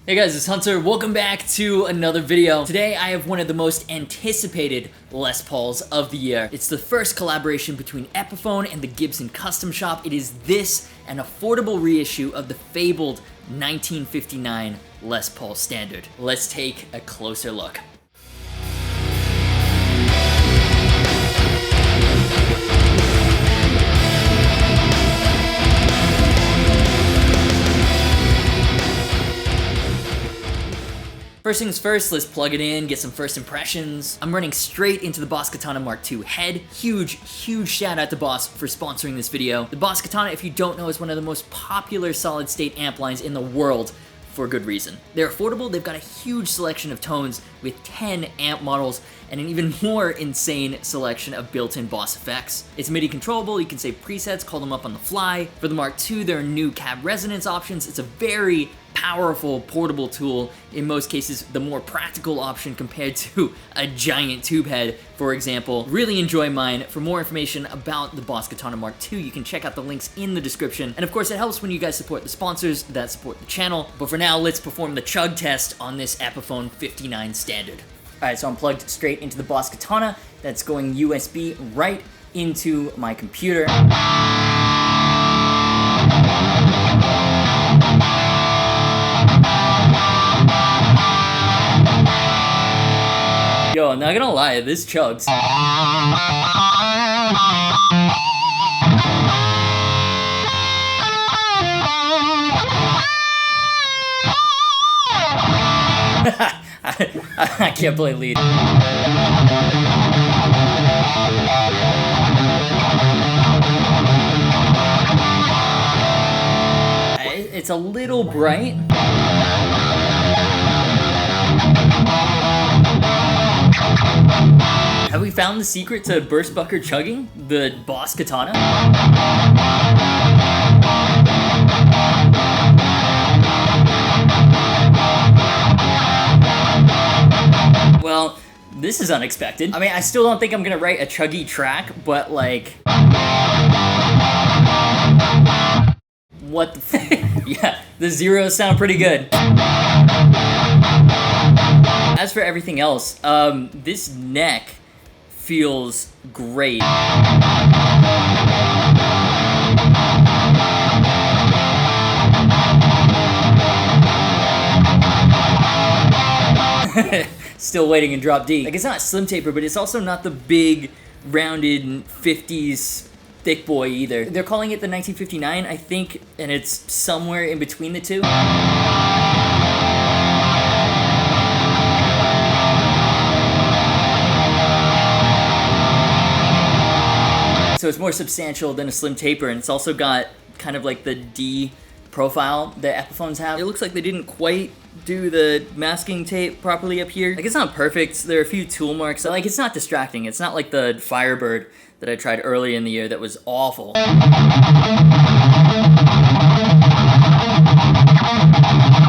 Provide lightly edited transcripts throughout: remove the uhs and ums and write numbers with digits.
Hey guys, it's Hunter. Welcome back to another video. Today I have one of the most anticipated Les Pauls of the year. It's the first collaboration between Epiphone and the Gibson Custom Shop. It is this, an affordable reissue of the fabled 1959 Les Paul Standard. Let's take a closer look. First things first, let's plug it in, get some first impressions. I'm running straight into the Boss Katana Mark II head. Huge shout out to Boss for sponsoring this video. The Boss Katana, if you don't know, is one of the most popular solid state amp lines in the world for good reason. They're affordable, they've got a huge selection of tones with 10 amp models and an even more insane selection of built-in Boss effects. It's MIDI controllable, you can save presets, call them up on the fly. For the Mark II, there are new cab resonance options. It's a very powerful portable tool, in most cases the more practical option compared to a giant tube head, for example. Really enjoy mine. For more information about the Boss Katana Mark II, you can check out the links in the description. And of course, it helps when you guys support the sponsors that support the channel. But for now, let's perform the chug test on this Epiphone 59 Standard. Alright, so I'm plugged straight into the Boss Katana. That's going USB right into my computer. Yo, I'm not gonna lie, this chugs. I can't play lead. It's a little bright. Have we found the secret to burst bucker chugging? The Boss Katana? Well, this is unexpected. I mean, I still don't think I'm gonna write a chuggy track, but like... What the f- Yeah, the zeros sound pretty good. As for everything else, this neck feels great. Still waiting in drop D. Like, it's not slim taper, but it's also not the big, rounded 50s thick boy either. They're calling it the 1959, I think, and it's somewhere in between the two. So it's more substantial than a slim taper, and it's also got kind of like the D profile that Epiphones have. It looks like they didn't quite do the masking tape properly up here. Like, it's not perfect. There are a few tool marks. Like, it's not distracting. It's not like the Firebird that I tried earlier in the year that was awful.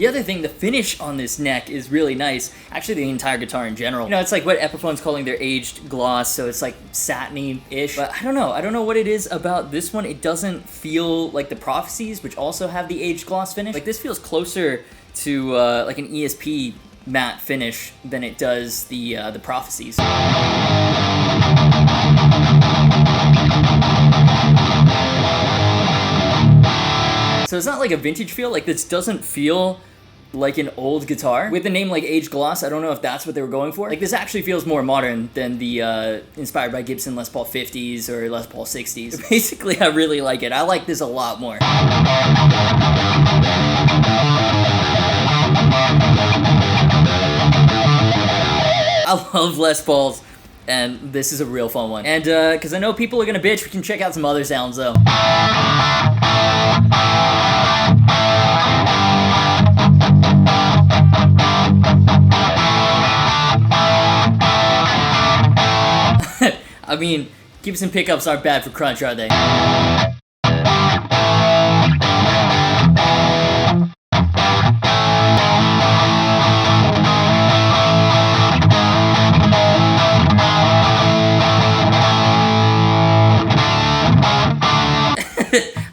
The other thing, the finish on this neck is really nice. Actually, the entire guitar in general. You know, it's like what Epiphone's calling their aged gloss, so it's like satiny-ish. But I don't know what it is about this one. It doesn't feel like the Prophecies, which also have the aged gloss finish. Like, this feels closer to like an ESP matte finish than it does the Prophecies. So it's not like a vintage feel. Like, this doesn't feel like an old guitar. With the name like Aged Gloss, I don't know if that's what they were going for. Like, this actually feels more modern than the inspired by Gibson Les Paul 50s or Les Paul 60s. Basically, I really like it. I like this a lot more. I love Les Pauls, and this is a real fun one. And because I know people are gonna bitch, we can check out some other sounds though. I mean, Gibson pickups aren't bad for crunch, are they?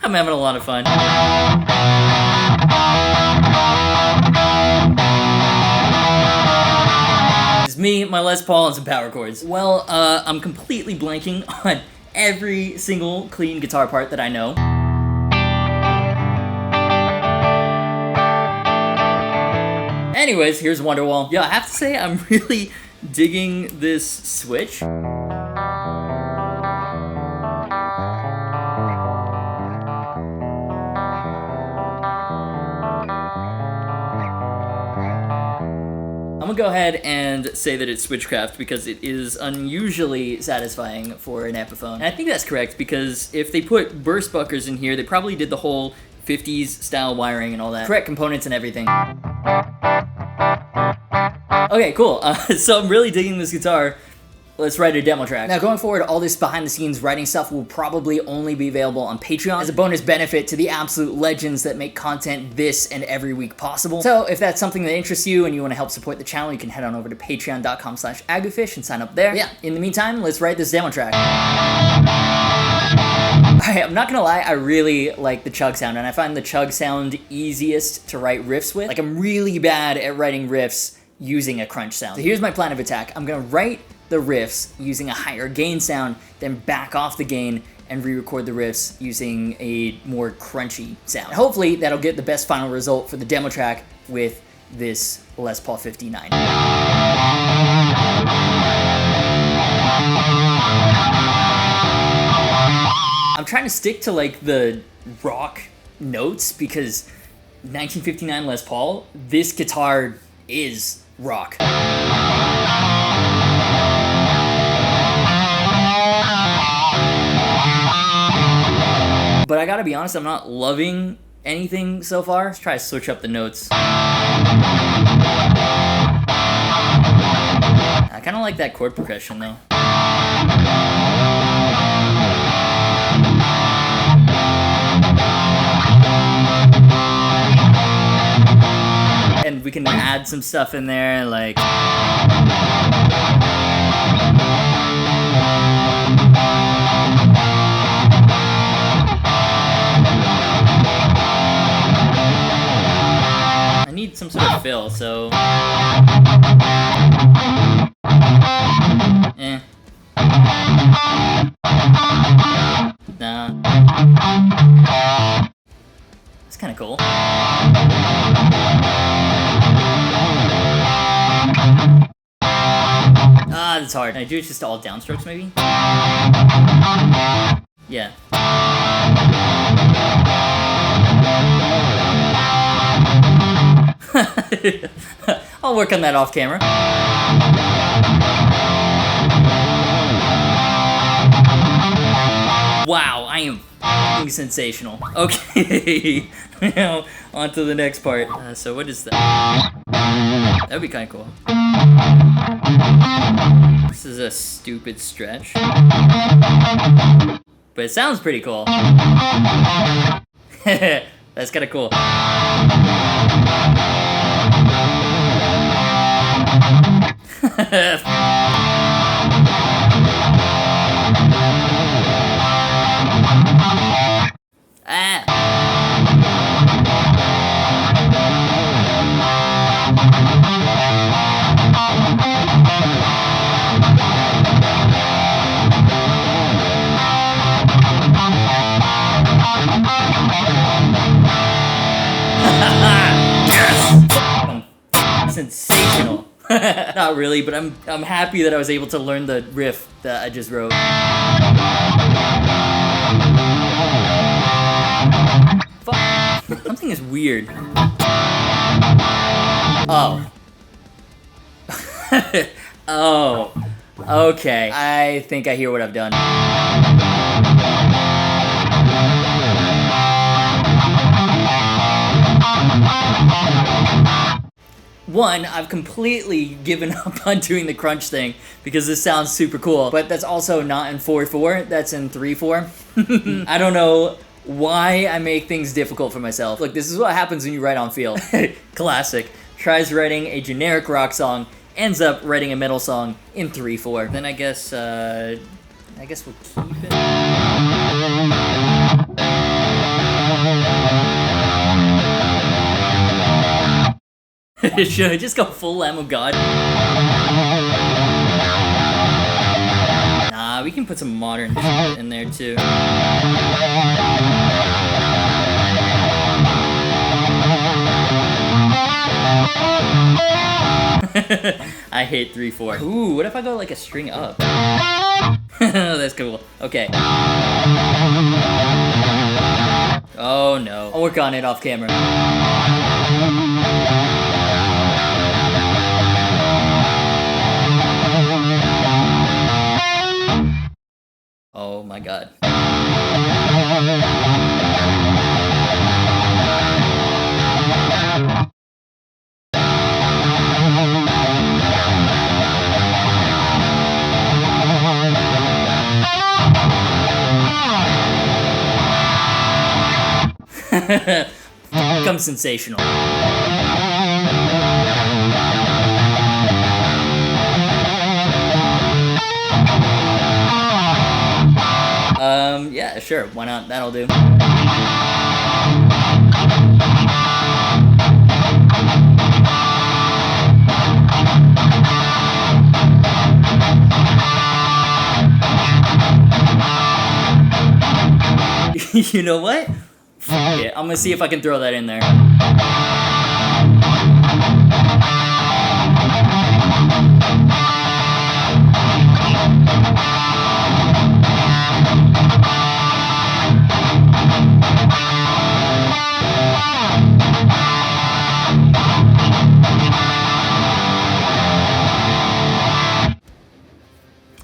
I'm having a lot of fun. me, my Les Paul, and some power chords. Well, I'm completely blanking on every single clean guitar part that I know. Anyways, here's Wonderwall. Yeah, I have to say, I'm really digging this switch. I'm gonna go ahead and say that it's switchcraft because it is unusually satisfying for an Epiphone. And I think that's correct because if they put burst buckers in here, they probably did the whole 50s style wiring and all that. Correct components and everything. Okay, cool. So I'm really digging this guitar. Let's write a demo track. Now, going forward, all this behind-the-scenes writing stuff will probably only be available on Patreon as a bonus benefit to the absolute legends that make content this and every week possible. So if that's something that interests you and you want to help support the channel, you can head on over to patreon.com/Agufish and sign up there. Yeah, in the meantime, let's write this demo track. Alright, I'm not gonna lie, I really like the Chug sound, and I find the Chug sound easiest to write riffs with. Like, I'm really bad at writing riffs using a crunch sound. So here's my plan of attack. I'm gonna write the riffs using a higher gain sound, then back off the gain and re-record the riffs using a more crunchy sound. And hopefully that'll get the best final result for the demo track with this Les Paul 59. I'm trying to stick to like the rock notes because 1959 Les Paul, this guitar is rock. But I gotta be honest, I'm not loving anything so far. Let's try to switch up the notes. I kinda like that chord progression though. And we can add some stuff in there, like... I need some sort of fill, so... Nah. It's kinda cool. Ah, that's hard. Can I do it just all downstrokes, maybe? Yeah. I'll work on that off camera. Wow, I am f***ing sensational. Okay, now on to the next part. So what is that? That'd be kind of cool. This is a stupid stretch. But it sounds pretty cool. That's kind of cool. Sensational. Not really, but I'm happy that I was able to learn the riff that I just wrote. Fuck. Something is weird. Oh. Oh. Okay. I think I hear what I've done. One, I've completely given up on doing the crunch thing because this sounds super cool, but that's also not in 4/4, that's in 3/4. I don't know why I make things difficult for myself. Look, this is what happens when you write on feel. Classic. Tries writing a generic rock song, ends up writing a metal song in 3/4. Then I guess we'll keep it. Should I just go full Lamb of God? Nah, we can put some modern shit in there too. I hate 3/4. Ooh, what if I go like a string up? That's cool. Okay. Oh no. I'll work on it off camera. Oh my god. Become sensational. Yeah, sure, why not? That'll do. You know what? Yeah, I'm gonna see if I can throw that in there.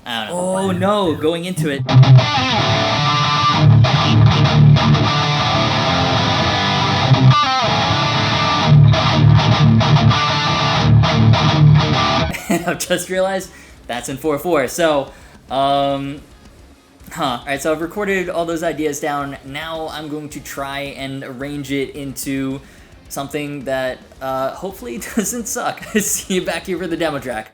I don't know. Oh no, going into it. I've just realized that's in 4/4. So, Alright, so I've recorded all those ideas down. Now I'm going to try and arrange it into something that hopefully doesn't suck. See you back here for the demo track.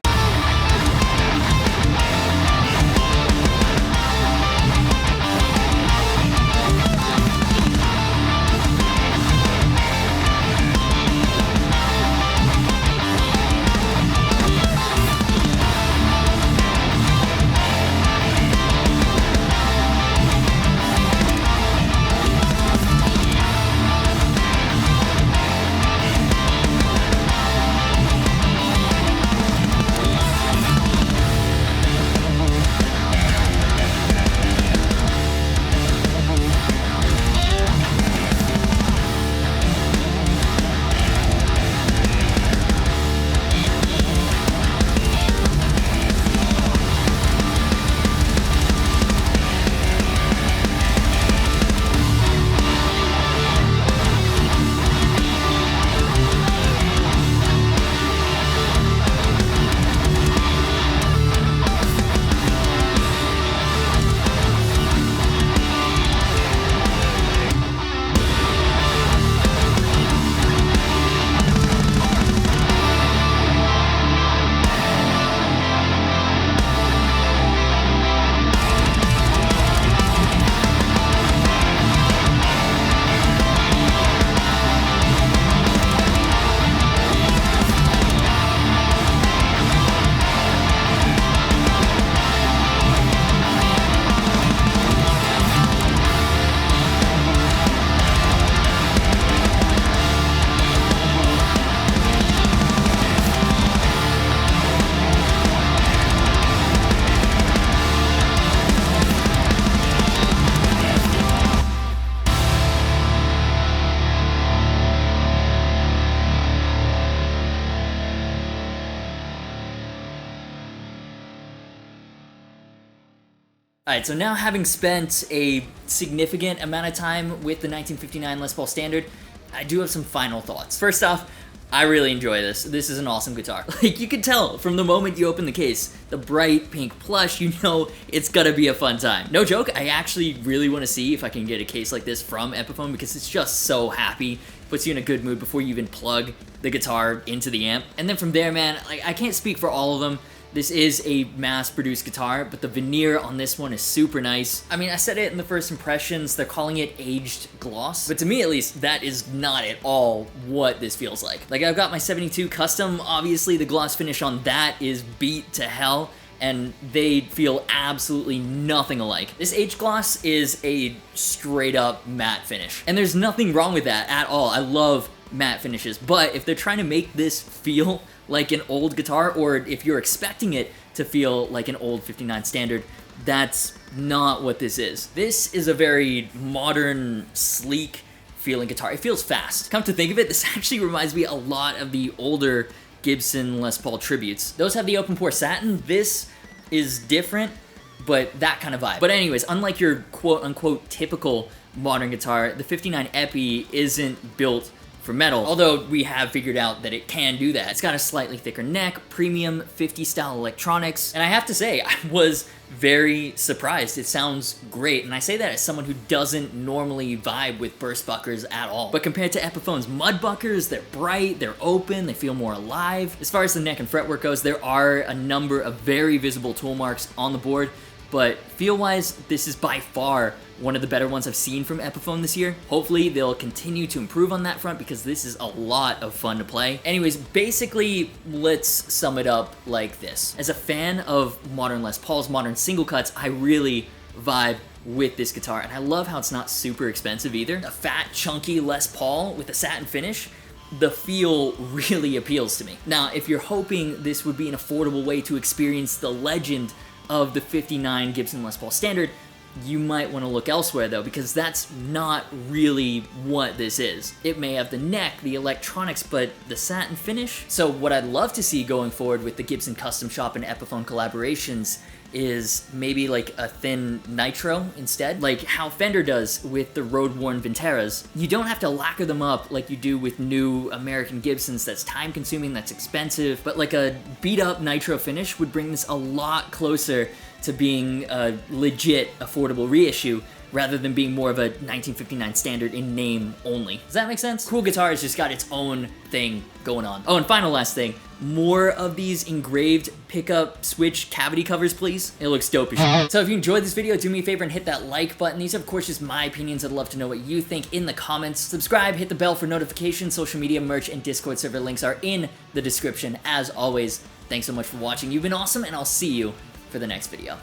Alright, so now having spent a significant amount of time with the 1959 Les Paul Standard, I do have some final thoughts. First off, I really enjoy this. This is an awesome guitar. Like, you can tell from the moment you open the case, the bright pink plush, you know it's gonna be a fun time. No joke, I actually really want to see if I can get a case like this from Epiphone because it's just so happy. Puts you in a good mood before you even plug the guitar into the amp. And then from there, man, like, I can't speak for all of them. This is a mass-produced guitar, but the veneer on this one is super nice. I mean, I said it in the first impressions, they're calling it aged gloss, but to me at least, that is not at all what this feels like. Like, I've got my 72 Custom, obviously the gloss finish on that is beat to hell, and they feel absolutely nothing alike. This aged gloss is a straight up matte finish, and there's nothing wrong with that at all. I love matte finishes, but if they're trying to make this feel like an old guitar, or if you're expecting it to feel like an old 59 standard, that's not what this is. This is a very modern, sleek feeling guitar. It feels fast. Come to think of it, this actually reminds me a lot of the older Gibson Les Paul tributes. Those have the open pore satin. This is different, but that kind of vibe. But anyways, unlike your quote-unquote typical modern guitar, the 59 Epi isn't built for metal, although we have figured out that it can do that. It's got a slightly thicker neck, premium 50 style electronics, and I have to say, I was very surprised. It sounds great, and I say that as someone who doesn't normally vibe with burst buckers at all. But compared to Epiphone's mud buckers, they're bright, they're open, they feel more alive. As far as the neck and fretwork goes, there are a number of very visible tool marks on the board, but feel-wise, this is by far one of the better ones I've seen from Epiphone this year. Hopefully, they'll continue to improve on that front because this is a lot of fun to play. Anyways, basically, let's sum it up like this. As a fan of modern Les Pauls, modern single cuts, I really vibe with this guitar, and I love how it's not super expensive either. A fat, chunky Les Paul with a satin finish, the feel really appeals to me. Now, if you're hoping this would be an affordable way to experience the legend of the 59 Gibson Les Paul Standard, you might want to look elsewhere though, because that's not really what this is. It may have the neck, the electronics, but the satin finish? So what I'd love to see going forward with the Gibson Custom Shop and Epiphone collaborations is maybe like a thin nitro instead, like how Fender does with the road-worn Venteras. You don't have to lacquer them up like you do with new American Gibsons. That's time-consuming, that's expensive, but like a beat-up nitro finish would bring this a lot closer to being a legit affordable reissue rather than being more of a 1959 standard in name only. Does that make sense? Cool Guitar has just got its own thing going on. Oh, and final last thing, more of these engraved pickup switch cavity covers, please. It looks dope as shit. So if you enjoyed this video, do me a favor and hit that like button. These are, of course, just my opinions. I'd love to know what you think in the comments. Subscribe, hit the bell for notifications. Social media, merch, and Discord server links are in the description. As always, thanks so much for watching. You've been awesome, and I'll see you for the next video.